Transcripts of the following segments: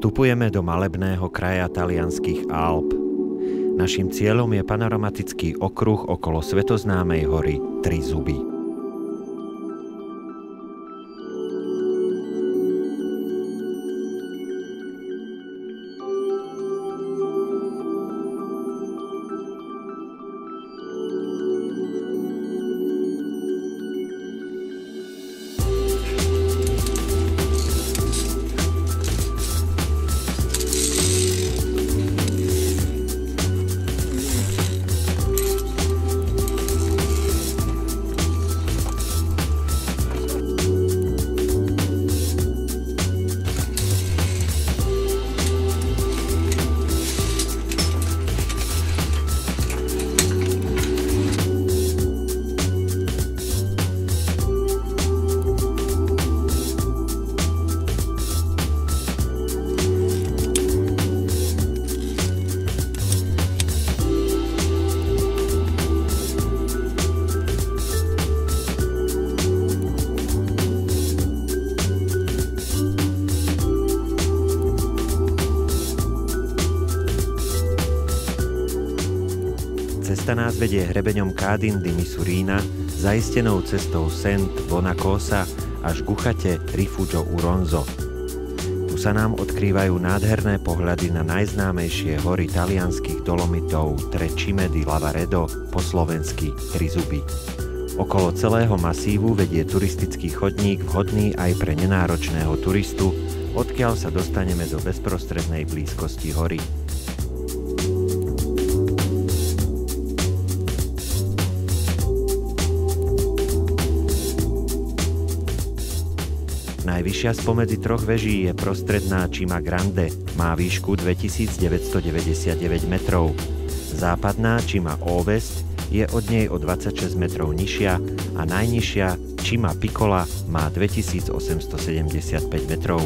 Vstupujeme do malebného kraja talianskych Alp. Naším cieľom je panoramatický okruh okolo svetoznámej hory Tri zuby. Cesta nás vedie hrebeňom Cadin di Misurina, zaistenou cestou Saint Bonacosa až ku chate Rifugio Uronzo. Tu sa nám odkrývajú nádherné pohľady na najznámejšie hory talianskych dolomitov Tre Cime di Lavaredo, po slovensky Tri zuby. Okolo celého masívu vedie turistický chodník vhodný aj pre nenáročného turistu, odkiaľ sa dostaneme do bezprostrednej blízkosti hory. Najvyššia spomedzi troch veží je prostredná Cima Grande, má výšku 2999 metrov. Západná Cima Ovest je od nej o 26 metrov nižšia a najnižšia Cima Piccola má 2875 metrov.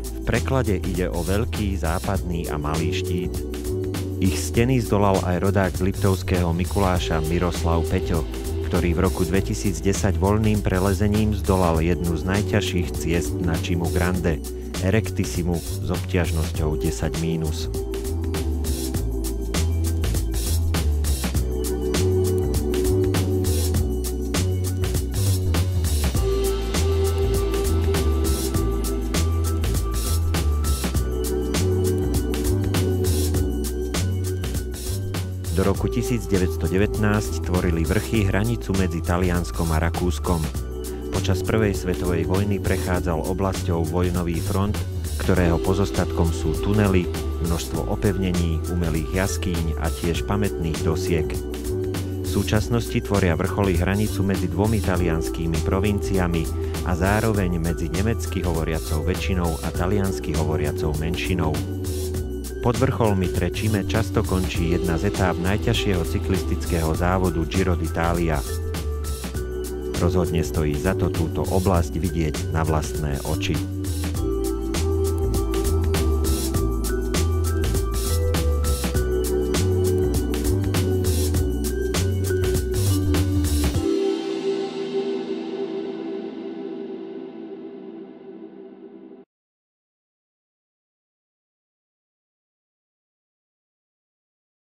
V preklade ide o veľký, západný a malý štít. Ich steny zdolal aj rodák z liptovského Mikuláša Miroslav Peťo, ktorý v roku 2010 voľným prelezením zdolal jednu z najťažších ciest na Cimu Grande, Erectissimu s obťažnosťou 10-. Do roku 1919 tvorili vrchy hranicu medzi Talianskom a Rakúskom. Počas prvej svetovej vojny prechádzal oblasťou vojnový front, ktorého pozostatkom sú tunely, množstvo opevnení, umelých jaskýň a tiež pamätných dosiek. V súčasnosti tvoria vrcholy hranicu medzi dvomi talianskými provinciami a zároveň medzi nemecky hovoriacou väčšinou a taliansky hovoriacou menšinou. Pod vrcholmi Tre Cime často končí jedna z etáp najťažšieho cyklistického závodu Giro d'Italia. Rozhodne stojí za to túto oblasť vidieť na vlastné oči.